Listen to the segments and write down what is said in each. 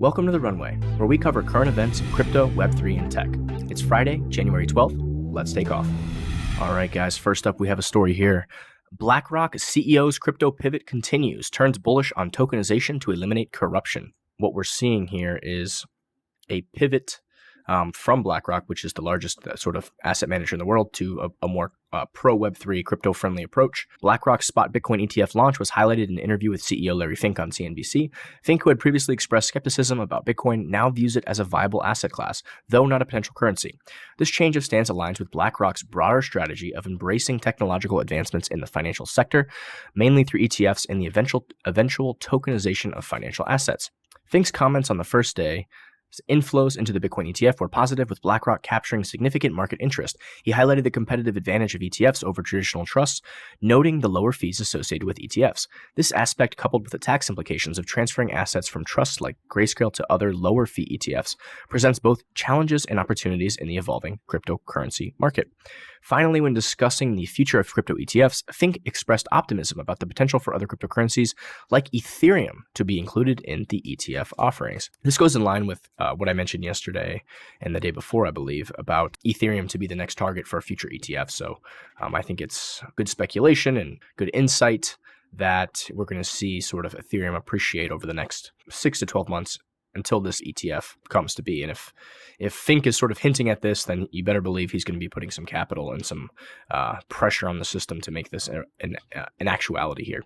Welcome to the Runway, where we cover current events in crypto, Web3, and tech. It's Friday, January 12th. Let's take off. All right, guys, first up, we have a story here. BlackRock CEO's crypto pivot continues, turns bullish on tokenization to eliminate corruption. What we're seeing here is a pivot from BlackRock, which is the largest sort of asset manager in the world, to a more pro Web3 crypto-friendly approach. BlackRock's spot Bitcoin ETF launch was highlighted in an interview with CEO Larry Fink on CNBC. Fink, who had previously expressed skepticism about Bitcoin, now views it as a viable asset class, though not a potential currency. This change of stance aligns with BlackRock's broader strategy of embracing technological advancements in the financial sector, mainly through ETFs and the eventual tokenization of financial assets. Fink's comments on the first day inflows into the Bitcoin ETF were positive, with BlackRock capturing significant market interest. He highlighted the competitive advantage of ETFs over traditional trusts, noting the lower fees associated with ETFs. This aspect, coupled with the tax implications of transferring assets from trusts like Grayscale to other lower fee ETFs, presents both challenges and opportunities in the evolving cryptocurrency market. Finally, when discussing the future of crypto ETFs, Fink expressed optimism about the potential for other cryptocurrencies like Ethereum to be included in the ETF offerings. This goes in line with what I mentioned yesterday and the day before, I believe, about Ethereum to be the next target for a future ETF. So I think it's good speculation and good insight that we're going to see sort of Ethereum appreciate over the next 6 to 12 months until this ETF comes to be. And if Fink is sort of hinting at this, then you better believe he's going to be putting some capital and some pressure on the system to make this an actuality here.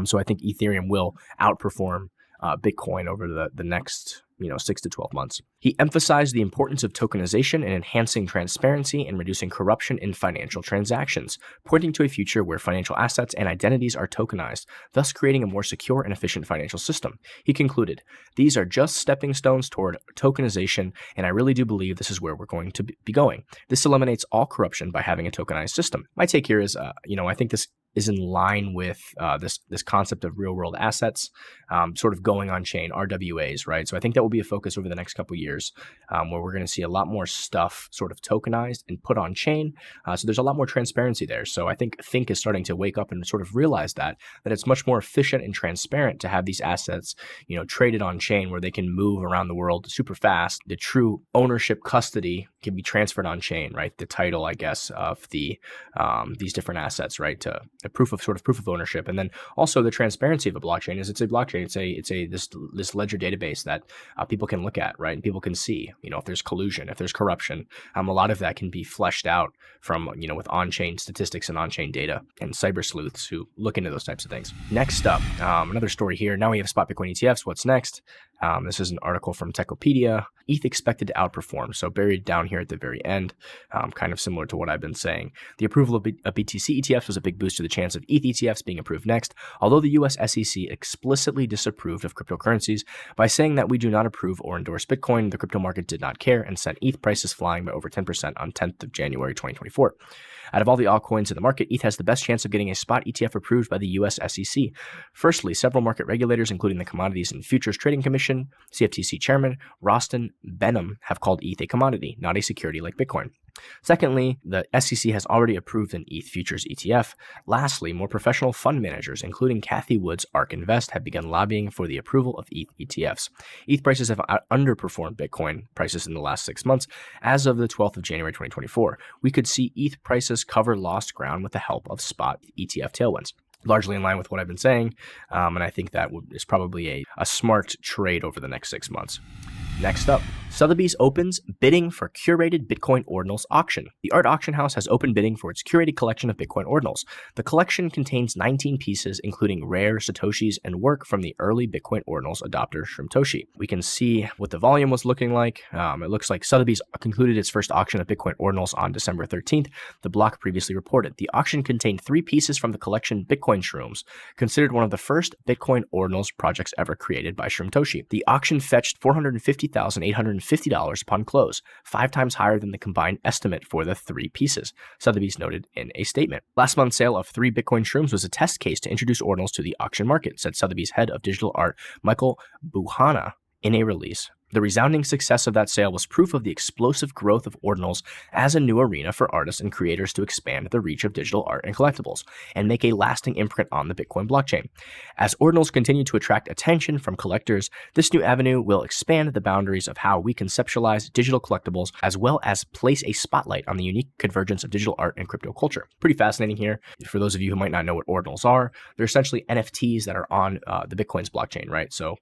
So I think Ethereum will outperform Bitcoin over the next 6 to 12 months. He emphasized the importance of tokenization and enhancing transparency and reducing corruption in financial transactions, pointing to a future where financial assets and identities are tokenized, thus creating a more secure and efficient financial system. He concluded, "These are just stepping stones toward tokenization, and I really do believe this is where we're going to be going. This eliminates all corruption by having a tokenized system." My take here is, I think this is in line with this concept of real-world assets, sort of going on-chain, RWAs, right? So I think that will be a focus over the next couple of years, where we're going to see a lot more stuff sort of tokenized and put on-chain. So there's a lot more transparency there. So I think Fink is starting to wake up and sort of realize that it's much more efficient and transparent to have these assets, traded on-chain where they can move around the world super fast. The true ownership custody can be transferred on-chain, right? The title, I guess, of these different assets, right? To a proof of ownership. And then also the transparency of a blockchain is it's a blockchain. It's this ledger database that people can look at, right? And people can see, if there's collusion, if there's corruption. A lot of that can be fleshed out from, with on-chain statistics and on-chain data and cyber sleuths who look into those types of things. Next up, another story here. Now we have spot Bitcoin ETFs. What's next? This is an article from Techopedia. ETH expected to outperform. So buried down here at the very end, kind of similar to what I've been saying. The approval of BTC ETFs was a big boost to the chance of ETH ETFs being approved next, although the US SEC explicitly disapproved of cryptocurrencies by saying that we do not approve or endorse Bitcoin. The crypto market did not care and sent ETH prices flying by over 10% on 10th of January 2024. Out of all the altcoins in the market, ETH has the best chance of getting a spot ETF approved by the US SEC. Firstly, several market regulators, including the Commodities and Futures Trading Commission, CFTC Chairman Rostin Benham, have called ETH a commodity, not a security like Bitcoin. Secondly, the SEC has already approved an ETH futures ETF. Lastly, more professional fund managers, including Cathie Wood's ARK Invest, have begun lobbying for the approval of ETH ETFs. ETH prices have underperformed Bitcoin prices in the last 6 months. As of the 12th of January 2024, we could see ETH prices cover lost ground with the help of spot ETF tailwinds. Largely in line with what I've been saying, and I think that is probably a smart trade over the next 6 months. Next up, Sothebys opens bidding for curated Bitcoin Ordinals auction. The art auction house has opened bidding for its curated collection of Bitcoin Ordinals. The collection contains 19 pieces, including rare Satoshis and work from the early Bitcoin Ordinals adopter Shrimtoshi. We can see what the volume was looking like. It looks like Sothebys concluded its first auction of Bitcoin Ordinals on December 13th, the block previously reported. The auction contained 3 pieces from the collection Bitcoin Shrooms, considered one of the first Bitcoin Ordinals projects ever created by Shrimtoshi. The auction fetched $450,850 upon close, 5 times higher than the combined estimate for the 3 pieces, Sothebys noted in a statement. Last month's sale of 3 Bitcoin Shrooms was a test case to introduce Ordinals to the auction market, said Sothebys head of digital art Michael Buhana in a release The resounding success of that sale was proof of the explosive growth of Ordinals as a new arena for artists and creators to expand the reach of digital art and collectibles and make a lasting imprint on the Bitcoin blockchain. As Ordinals continue to attract attention from collectors, this new avenue will expand the boundaries of how we conceptualize digital collectibles, as well as place a spotlight on the unique convergence of digital art and crypto culture. Pretty fascinating here. For those of you who might not know what Ordinals are, they're essentially NFTs that are on the Bitcoin's blockchain, right? So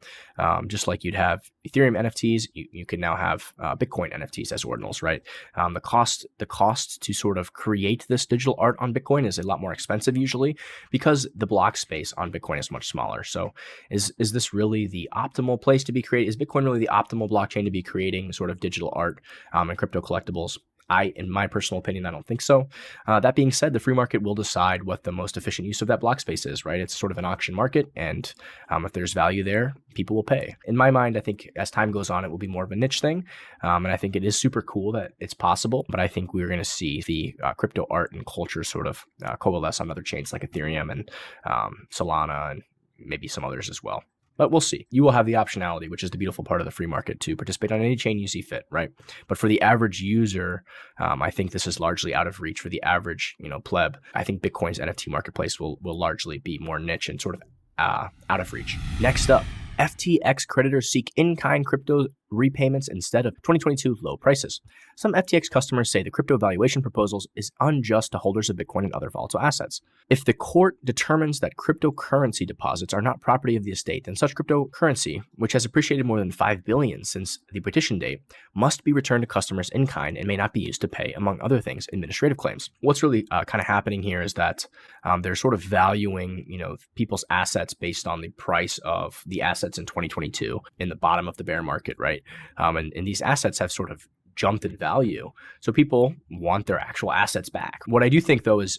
just like you'd have Ethereum NFTs, you can now have Bitcoin NFTs as Ordinals, right? The cost to sort of create this digital art on Bitcoin is a lot more expensive usually because the block space on Bitcoin is much smaller. So is this really the optimal place to be creating? Is Bitcoin really the optimal blockchain to be creating sort of digital art and crypto collectibles? In my personal opinion, I don't think so. That being said, the free market will decide what the most efficient use of that block space is, right? It's sort of an auction market, and if there's value there, people will pay. In my mind, I think as time goes on, it will be more of a niche thing, and I think it is super cool that it's possible, but I think we're going to see the crypto art and culture sort of coalesce on other chains like Ethereum and Solana and maybe some others as well. But we'll see. You will have the optionality, which is the beautiful part of the free market, to participate on any chain you see fit, right? But for the average user, I think this is largely out of reach for the average, pleb. I think Bitcoin's NFT marketplace will largely be more niche and sort of out of reach. Next up, FTX creditors seek in-kind crypto repayments instead of 2022 low prices. Some FTX customers say the crypto valuation proposals is unjust to holders of Bitcoin and other volatile assets. If the court determines that cryptocurrency deposits are not property of the estate, then such cryptocurrency, which has appreciated more than $5 billion since the petition date, must be returned to customers in kind and may not be used to pay, among other things, administrative claims. What's really kind of happening here is that they're sort of valuing, people's assets based on the price of the assets in 2022 in the bottom of the bear market, right? And these assets have sort of jumped in value. So people want their actual assets back. What I do think though is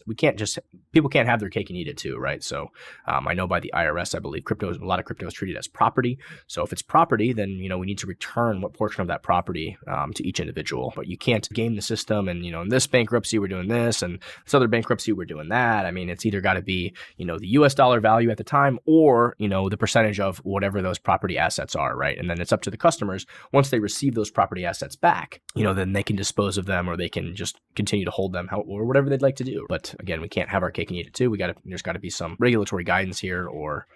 people can't have their cake and eat it too, right? So I know by the IRS, I believe a lot of crypto is treated as property. So if it's property, then, we need to return what portion of that property to each individual. But you can't game the system and, in this bankruptcy, we're doing this, and this other bankruptcy, we're doing that. I mean, it's either got to be, the US dollar value at the time or, the percentage of whatever those property assets are, right? And then it's up to the customers, once they receive those property assets back, then they can dispose of them or they can just continue to hold them or whatever they'd like to do. But again, we can't have our cake and eat it too. There's got to be some regulatory guidance here or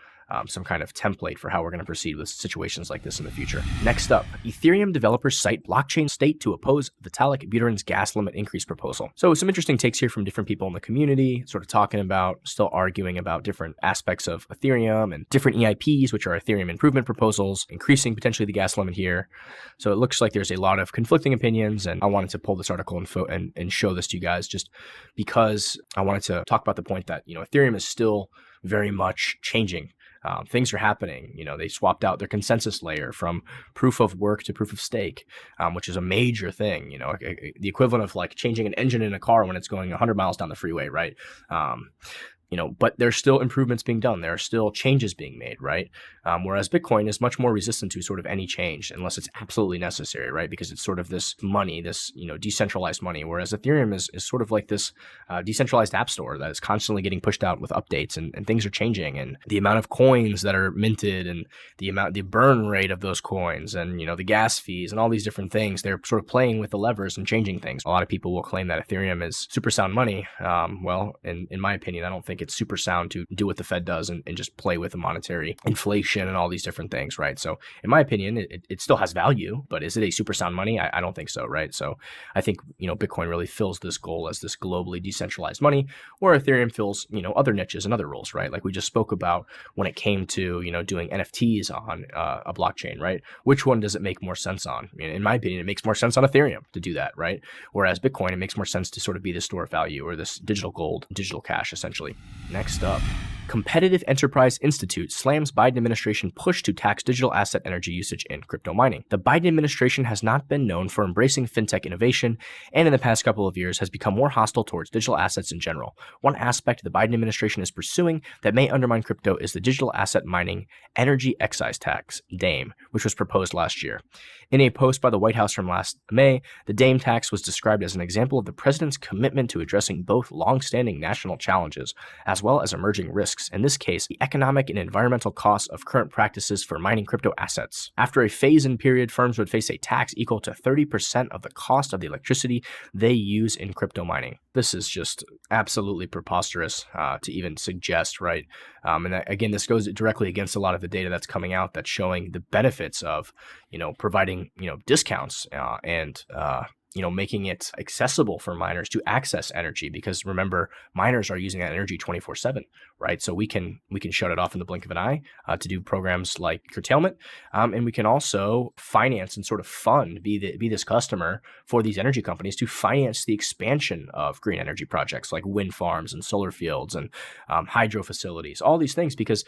some kind of template for how we're going to proceed with situations like this in the future. Next up, Ethereum developers cite blockchain state to oppose Vitalik Buterin's gas limit increase proposal. So some interesting takes here from different people in the community, sort of talking about, still arguing about different aspects of Ethereum and different EIPs, which are Ethereum improvement proposals, increasing potentially the gas limit here. So it looks like there's a lot of conflicting opinions, and I wanted to pull this article and show this to you guys just because I wanted to talk about the point that, Ethereum is still very much changing. Things are happening. They swapped out their consensus layer from proof of work to proof of stake, which is a major thing. The equivalent of like changing an engine in a car when it's going 100 miles down the freeway, right? But there's still improvements being done. There are still changes being made, right? Whereas Bitcoin is much more resistant to sort of any change unless it's absolutely necessary, right? Because it's sort of this money, this, decentralized money. Whereas Ethereum is sort of like this decentralized app store that is constantly getting pushed out with updates and things are changing. And the amount of coins that are minted and the burn rate of those coins and, the gas fees and all these different things, they're sort of playing with the levers and changing things. A lot of people will claim that Ethereum is super sound money. Well, in my opinion, I don't think it's super sound to do what the Fed does and just play with the monetary inflation and all these different things, right? So in my opinion, it still has value, but is it a super sound money? I don't think so, right? So I think, Bitcoin really fills this goal as this globally decentralized money, where Ethereum fills, other niches and other roles, right? Like we just spoke about when it came to, doing NFTs on a blockchain, right? Which one does it make more sense on? In my opinion, it makes more sense on Ethereum to do that, right? Whereas Bitcoin, it makes more sense to sort of be the store of value or this digital gold, digital cash, essentially. Next up, Competitive Enterprise Institute slams Biden administration push to tax digital asset energy usage in crypto mining. The Biden administration has not been known for embracing fintech innovation, and in the past couple of years has become more hostile towards digital assets in general. One aspect the Biden administration is pursuing that may undermine crypto is the digital asset mining energy excise tax, DAME, which was proposed last year. In a post by the White House from last May, the DAME tax was described as an example of the president's commitment to addressing both long-standing national challenges, as well as emerging risks, in this case, the economic and environmental costs of current practices for mining crypto assets. After a phase-in period, firms would face a tax equal to 30% of the cost of the electricity they use in crypto mining. This is just absolutely preposterous to even suggest, right? And again, this goes directly against a lot of the data that's coming out that's showing the benefits of, providing, discounts and making it accessible for miners to access energy, because remember, miners are using that energy 24/7, right? So we can shut it off in the blink of an eye to do programs like curtailment, and we can also finance and sort of fund, be this customer for these energy companies to finance the expansion of green energy projects like wind farms and solar fields and hydro facilities, all these things, because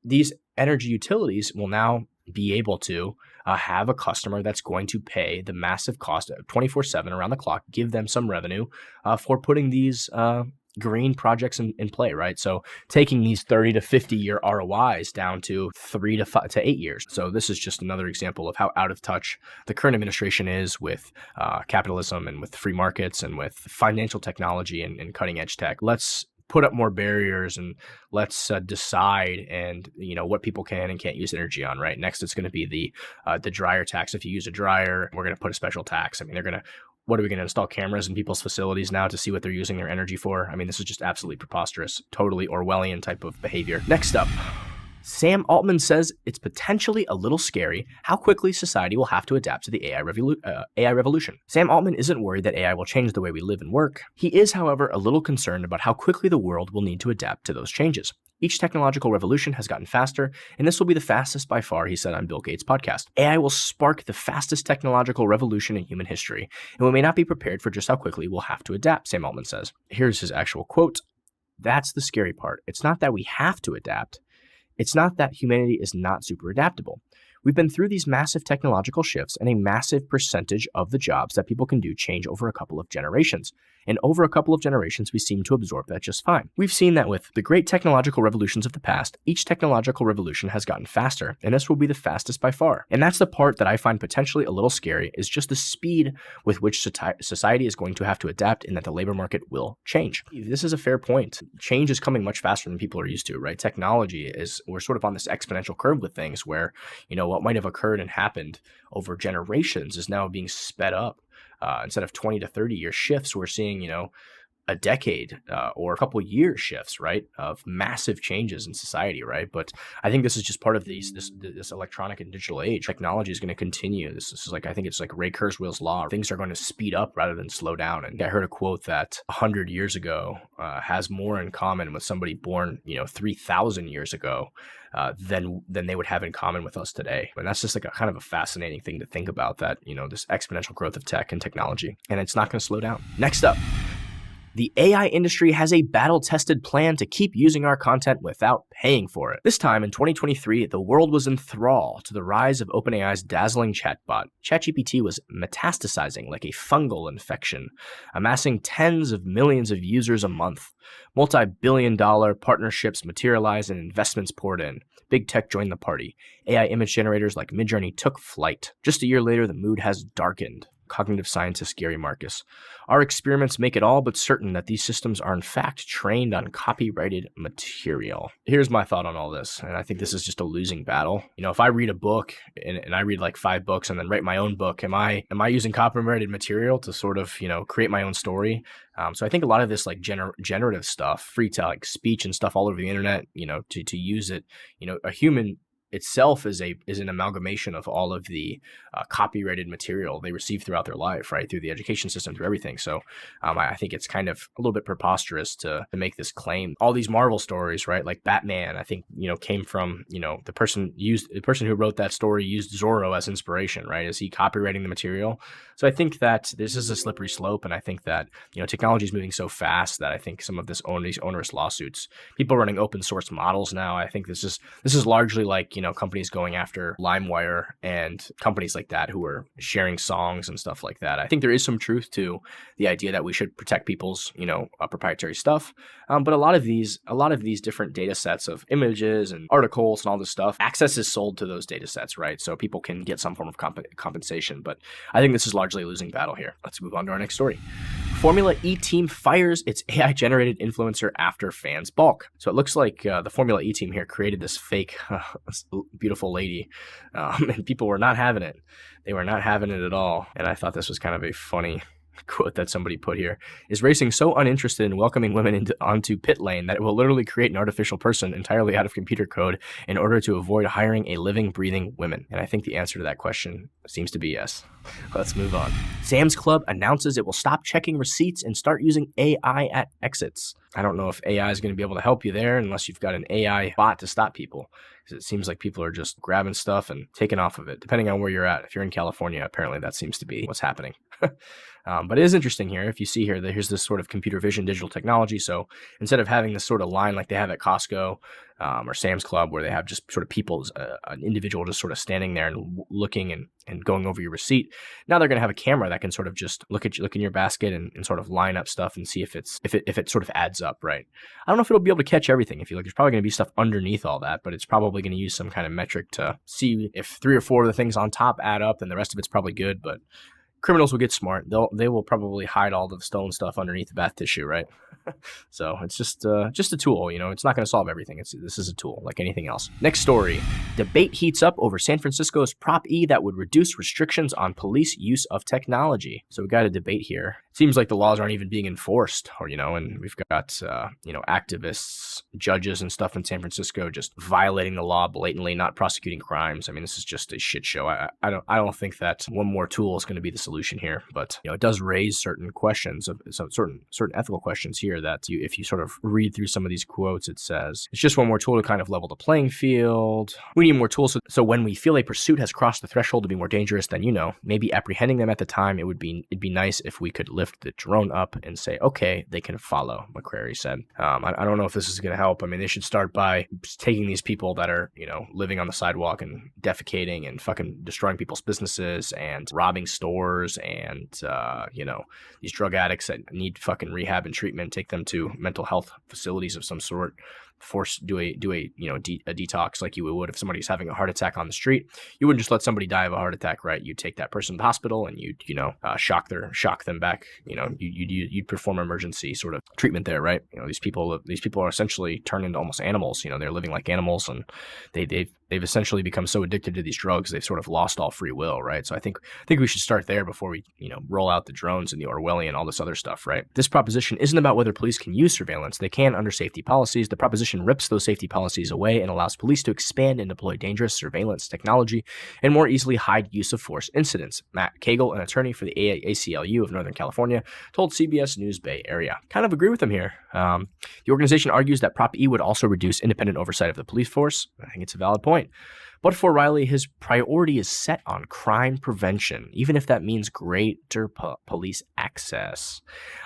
these energy utilities will now be able to have a customer that's going to pay the massive cost of 24/7 around the clock, give them some revenue for putting these green projects in play, right? So taking these 30 to 50 year ROIs down to 3 to 5 to 8 years. So this is just another example of how out of touch the current administration is with capitalism and with free markets and with financial technology and cutting edge tech. Let's put up more barriers and let's decide and what people can and can't use energy on, right? Next, it's going to be the dryer tax. If you use a dryer, we're going to put a special tax. I mean, what are we going to install cameras in people's facilities now to see what they're using their energy for? I mean, this is just absolutely preposterous, totally Orwellian type of behavior. Next up, Sam Altman says it's potentially a little scary how quickly society will have to adapt to the AI revolution. Sam Altman isn't worried that AI will change the way we live and work. He is, however, a little concerned about how quickly the world will need to adapt to those changes. Each technological revolution has gotten faster, and this will be the fastest by far, he said on Bill Gates' podcast. AI will spark the fastest technological revolution in human history, and we may not be prepared for just how quickly we'll have to adapt, Sam Altman says. Here's his actual quote. "That's the scary part. It's not that we have to adapt. It's not that humanity is not super adaptable. We've been through these massive technological shifts, and a massive percentage of the jobs that people can do change over a couple of generations. And over a couple of generations, we seem to absorb that just fine. We've seen that with the great technological revolutions of the past, each technological revolution has gotten faster, and this will be the fastest by far. And that's the part that I find potentially a little scary, is just the speed with which society is going to have to adapt and that the labor market will change." This is a fair point. Change is coming much faster than people are used to, right? We're sort of on this exponential curve with things where, what might have occurred and happened over generations is now being sped up. Instead of 20 to 30 year shifts, we're seeing, a decade or a couple year shifts, right, of massive changes in society, right? But I think this is just part of this electronic and digital age. Technology is going to continue. This is like, I think it's like Ray Kurzweil's law. Things are going to speed up rather than slow down. And I heard a quote that 100 years ago has more in common with somebody born, 3,000 years ago than they would have in common with us today. And that's just like a kind of a fascinating thing to think about, that, this exponential growth of tech and technology, and it's not going to slow down. Next up, the AI industry has a battle-tested plan to keep using our content without paying for it. This time in 2023, the world was in thrall to the rise of OpenAI's dazzling chatbot. ChatGPT was metastasizing like a fungal infection, amassing tens of millions of users a month. Multi-billion-dollar partnerships materialized and investments poured in. Big tech joined the party. AI image generators like Midjourney took flight. Just a year later, the mood has darkened. Cognitive scientist Gary Marcus. Our experiments make it all but certain that these systems are in fact trained on copyrighted material. Here's my thought on all this, and I think this is just a losing battle. If I read a book and I read like 5 books and then write my own book, am I using copyrighted material to sort of, create my own story? So I think a lot of this like generative stuff, free like speech and stuff all over the internet, to use it, a human itself is an amalgamation of all of the copyrighted material they receive throughout their life, right? Through the education system, through everything. So I think it's kind of a little bit preposterous to make this claim. All these Marvel stories, right? Like Batman, I think, came from, the person who wrote that story used Zorro as inspiration, right? Is he copywriting the material? So I think that this is a slippery slope. And I think that, technology is moving so fast that I think some of these onerous lawsuits, people running open source models now, I think this is largely like, companies going after LimeWire and companies like that who are sharing songs and stuff like that. I think there is some truth to the idea that we should protect people's, proprietary stuff. But a lot of these different data sets of images and articles and all this stuff, access is sold to those data sets, right? So people can get some form of compensation. But I think this is largely a losing battle here. Let's move on to our next story. Formula E team fires its AI-generated influencer after fans balk. So it looks like the Formula E team here created this fake beautiful lady, and people were not having it. They were not having it at all. And I thought this was kind of a funny quote that somebody put here. Is racing so uninterested in welcoming women onto pit lane that it will literally create an artificial person entirely out of computer code in order to avoid hiring a living, breathing women? And I think the answer to that question seems to be yes. Let's move on. Sam's Club announces it will stop checking receipts and start using AI at exits. I don't know if AI is going to be able to help you there unless you've got an AI bot to stop people. Because it seems like people are just grabbing stuff and taking off of it, depending on where you're at. If you're in California, apparently that seems to be what's happening. But it is interesting here. If you see here, here's this sort of computer vision digital technology. So instead of having this sort of line like they have at Costco or Sam's Club, where they have just sort of people, an individual just sort of standing there and looking and going over your receipt, now they're going to have a camera that can sort of just look in your basket and sort of line up stuff and see if it sort of adds up, right? I don't know if it'll be able to catch everything. If you look, there's probably going to be stuff underneath all that, but it's probably going to use some kind of metric to see if 3 or 4 of the things on top add up, then the rest of it's probably good. But criminals will get smart. They will probably hide all the stolen stuff underneath the bath tissue, right? So it's just a tool, you know. It's not going to solve everything. This is a tool like anything else. Next story: debate heats up over San Francisco's Prop E that would reduce restrictions on police use of technology. So we got a debate here. It seems like the laws aren't even being enforced, or and we've got activists, judges, and stuff in San Francisco just violating the law blatantly, not prosecuting crimes. I mean, this is just a shit show. I don't think that one more tool is going to be the solution here, but it does raise certain questions of certain ethical questions here that if you sort of read through some of these quotes, it says it's just one more tool to kind of level the playing field. We need more tools so when we feel a pursuit has crossed the threshold to be more dangerous than maybe apprehending them at the time, it'd be nice if we could lift the drone up and say, okay, they can follow, McCrary said. I don't know if this is going to help. I mean, they should start by taking these people that are living on the sidewalk and defecating and fucking destroying people's businesses and robbing stores and these drug addicts that need fucking rehab and treatment, take them to mental health facilities of some sort, do a detox like you would if somebody's having a heart attack on the street. You wouldn't just let somebody die of a heart attack, right? You'd take that person to the hospital and you'd shock them back. You'd perform emergency sort of treatment there, right? These people are essentially turned into almost animals. They're living like animals, and they've essentially become so addicted to these drugs they've sort of lost all free will, right? So I think we should start there before we roll out the drones and the Orwellian, all this other stuff, right? This proposition isn't about whether police can use surveillance. They can under safety policies. The proposition rips those safety policies away and allows police to expand and deploy dangerous surveillance technology and more easily hide use of force incidents. Matt Cagle, an attorney for the ACLU of Northern California, told CBS News Bay Area. Kind of agree with him here. The organization argues that Prop E would also reduce independent oversight of the police force. I think it's a valid point. But for Riley, his priority is set on crime prevention, even if that means greater police access.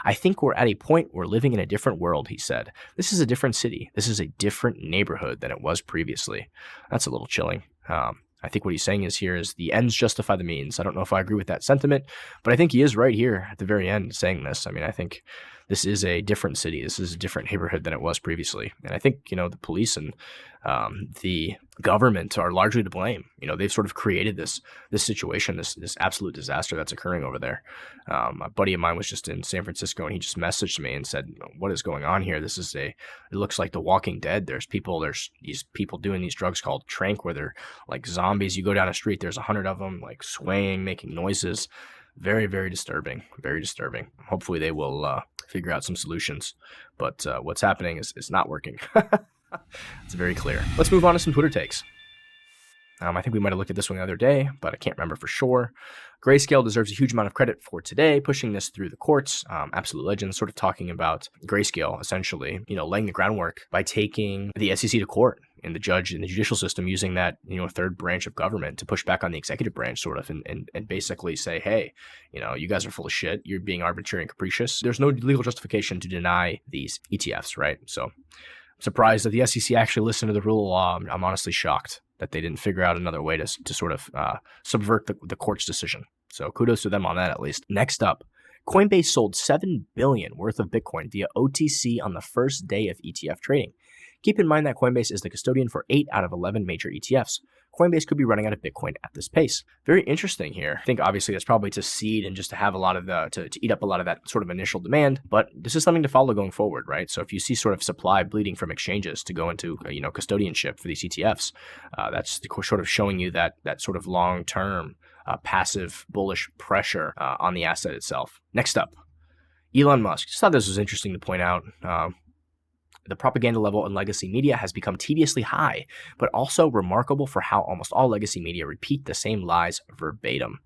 I think we're at a point where living in a different world, he said. This is a different city. This is a different neighborhood than it was previously. That's a little chilling. I think what he's saying is the ends justify the means. I don't know if I agree with that sentiment, but I think he is right here at the very end saying this. I mean, I think this is a different city. This is a different neighborhood than it was previously. And I think, the police and the government are largely to blame. They've sort of created this situation, this absolute disaster that's occurring over there. A buddy of mine was just in San Francisco and he just messaged me and said, what is going on here? It looks like The Walking Dead. There's these people doing these drugs called trank where they're like zombies. You go down a street, there's 100 of them like swaying, making noises. Very, very disturbing. Very disturbing. Hopefully they will figure out some solutions. But what's happening is not working. It's very clear. Let's move on to some Twitter takes. I think we might have looked at this one the other day, but I can't remember for sure. Grayscale deserves a huge amount of credit for today, pushing this through the courts. Absolute legends, sort of talking about Grayscale, essentially, laying the groundwork by taking the SEC to court and the judge and the judicial system using that, third branch of government to push back on the executive branch, sort of, and basically say, hey, you guys are full of shit. You're being arbitrary and capricious. There's no legal justification to deny these ETFs, right? So surprised that the SEC actually listened to the rule of law. I'm honestly shocked that they didn't figure out another way to sort of subvert the court's decision. So kudos to them on that, at least. Next up, Coinbase sold $7 billion worth of Bitcoin via OTC on the first day of ETF trading. Keep in mind that Coinbase is the custodian for 8 out of 11 major ETFs. Coinbase could be running out of Bitcoin at this pace. Very interesting here. I think obviously that's probably to seed and just to have a lot of to eat up a lot of that sort of initial demand, but this is something to follow going forward, right? So if you see sort of supply bleeding from exchanges to go into, custodianship for these ETFs, that's sort of showing you that sort of long-term passive bullish pressure on the asset itself. Next up, Elon Musk. Just thought this was interesting to point out. The propaganda level in legacy media has become tediously high, but also remarkable for how almost all legacy media repeat the same lies verbatim.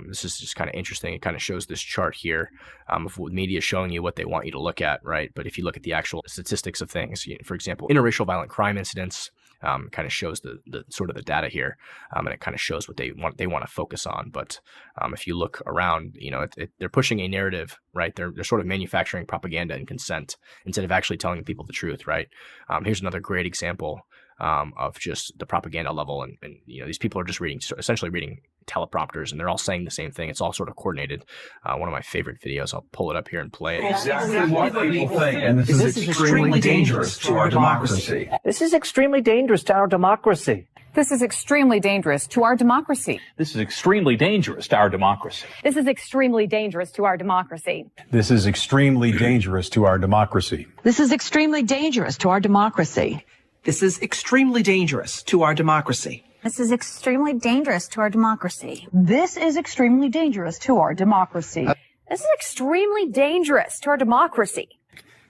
This is just kind of interesting. It kind of shows this chart here of what media is showing you what they want you to look at, right? But if you look at the actual statistics of things, for example, interracial violent crime incidents, kind of shows the sort of the data here, and it kind of shows what they want to focus on. But if you look around, they're pushing a narrative, right? They're sort of manufacturing propaganda and consent instead of actually telling people the truth, right? Here's another great example of just the propaganda level, and these people are just essentially reading teleprompters, and they're all saying the same thing. It's all sort of coordinated. One of my favorite videos. I'll pull it up here and play it. Exactly what people think, and this is extremely dangerous to our democracy. This is extremely dangerous to our democracy. This is extremely dangerous to our democracy. This is extremely dangerous to our democracy. This is extremely dangerous to our democracy. This is extremely dangerous to our democracy. This is extremely dangerous to our democracy. This is extremely dangerous to our democracy. This is extremely dangerous to our democracy. This is extremely dangerous to our democracy. This is extremely dangerous to our democracy.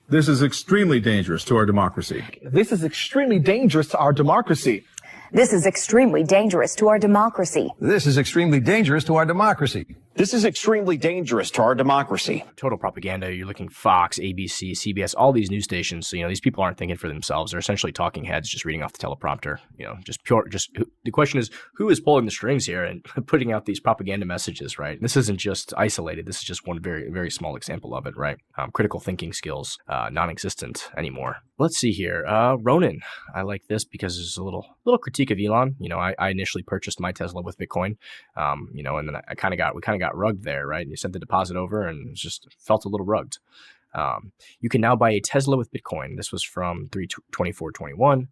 This is extremely dangerous to our democracy. This is extremely dangerous to our democracy. This is extremely dangerous to our democracy. This is extremely dangerous to our democracy. This is extremely dangerous to our democracy. Total propaganda. You're looking Fox, ABC, CBS, all these news stations. So, these people aren't thinking for themselves. They're essentially talking heads, just reading off the teleprompter. The question is, who is pulling the strings here and putting out these propaganda messages, right? This isn't just isolated. This is just one very, very small example of it, right? Critical thinking skills, non-existent anymore. Let's see here. Ronan. I like this because there's a little critique of Elon. I initially purchased my Tesla with Bitcoin, and then we kind of got rugged there, right? And you sent the deposit over and it just felt a little rugged. You can now buy a Tesla with Bitcoin. This was from 3/24/21.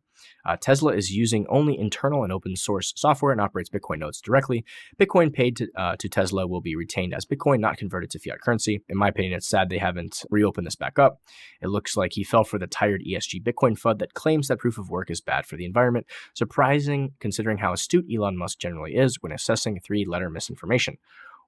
Tesla is using only internal and open source software and operates Bitcoin nodes directly. Bitcoin paid to Tesla will be retained as Bitcoin, not converted to fiat currency. In my opinion, it's sad they haven't reopened this back up. It looks like he fell for the tired ESG Bitcoin FUD that claims that proof of work is bad for the environment. Surprising considering how astute Elon Musk generally is when assessing 3-letter misinformation.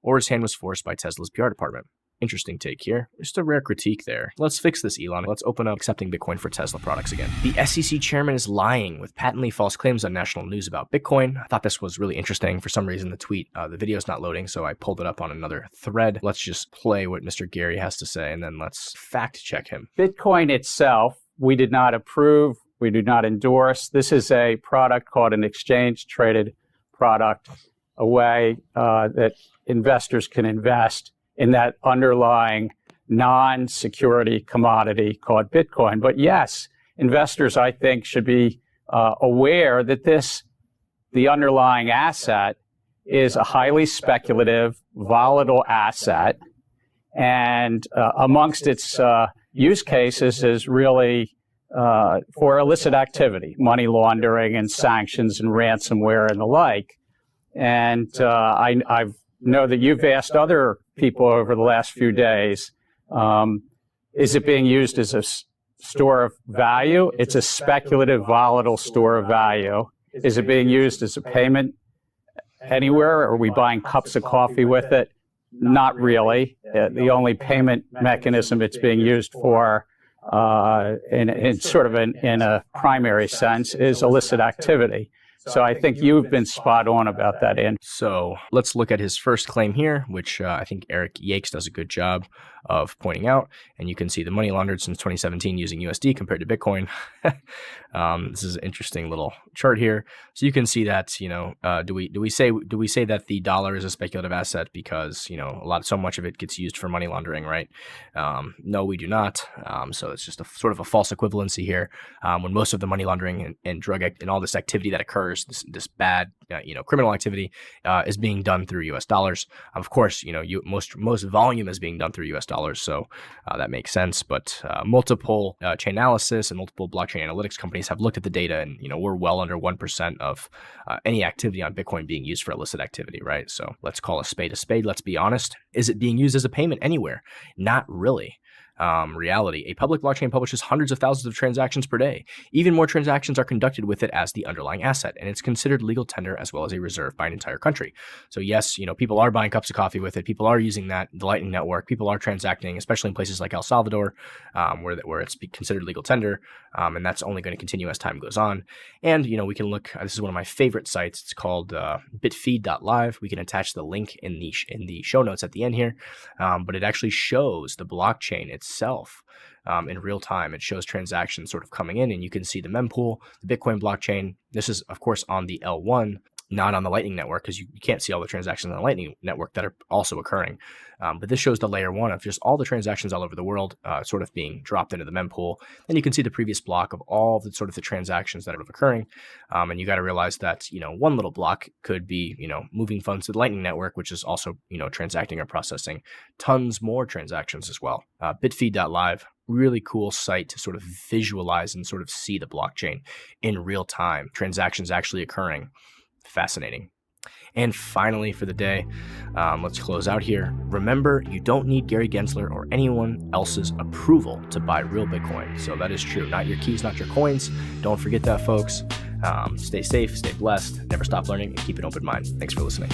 Or his hand was forced by Tesla's PR department. Interesting take here. Just a rare critique there. Let's fix this, Elon. Let's open up accepting Bitcoin for Tesla products again. The SEC chairman is lying with patently false claims on national news about Bitcoin. I thought this was really interesting. For some reason, the video's not loading, so I pulled it up on another thread. Let's just play what Mr. Gary has to say, and then let's fact check him. Bitcoin itself, we did not approve. We do not endorse. This is a product called an exchange-traded product, a way that investors can invest in that underlying non-security commodity called Bitcoin. But yes, investors, I think, should be aware that the underlying asset is a highly speculative, volatile asset. And amongst its use cases is really for illicit activity, money laundering and sanctions and ransomware and the like. And I know that you've asked other people over the last few days, is it being used as a store of value? It's a speculative, volatile store of value. Is it being used as a payment anywhere? Are we buying cups of coffee with it? Not really. The only payment mechanism it's being used for in a primary sense is illicit activity. So I think you've been spot on about that, Andrew. So let's look at his first claim here, which I think Eric Yakes does a good job of pointing out. And you can see the money laundered since 2017 using USD compared to Bitcoin. This is an interesting little chart here. So you can see that, do we say that the dollar is a speculative asset because, so much of it gets used for money laundering, right? No, we do not. So it's just a sort of a false equivalency here. When most of the money laundering and drug and all this activity that occurs hackers, this bad, criminal activity is being done through US dollars. Of course, most volume is being done through US dollars, so that makes sense. But multiple chain analysis and multiple blockchain analytics companies have looked at the data, and we're well under 1% of any activity on Bitcoin being used for illicit activity, right? So let's call a spade a spade. Let's be honest. Is it being used as a payment anywhere? Not really. Reality. A public blockchain publishes hundreds of thousands of transactions per day. Even more transactions are conducted with it as the underlying asset, and it's considered legal tender as well as a reserve by an entire country. So yes, people are buying cups of coffee with it. People are using the Lightning Network. People are transacting, especially in places like El Salvador, where it's considered legal tender, and that's only going to continue as time goes on. And we can look. This is one of my favorite sites. It's called bitfeed.live. We can attach the link in the show notes at the end here, but it actually shows the blockchain itself in real time. It shows transactions sort of coming in, and you can see the mempool, the Bitcoin blockchain. This is, of course, on the L1, not on the Lightning Network, because you can't see all the transactions on the Lightning Network that are also occurring. But this shows the layer 1 of just all the transactions all over the world sort of being dropped into the mempool. And you can see the previous block of all the sort of the transactions that are occurring. And you got to realize that, one little block could be, moving funds to the Lightning Network, which is also, transacting or processing tons more transactions as well. Bitfeed.live, really cool site to sort of visualize and sort of see the blockchain in real time, transactions actually occurring. Fascinating. And finally for the day, let's close out here. Remember, you don't need Gary Gensler or anyone else's approval to buy real Bitcoin. So that is true. Not your keys, not your coins. Don't forget that, folks. Stay safe, stay blessed, never stop learning, and keep an open mind. Thanks for listening.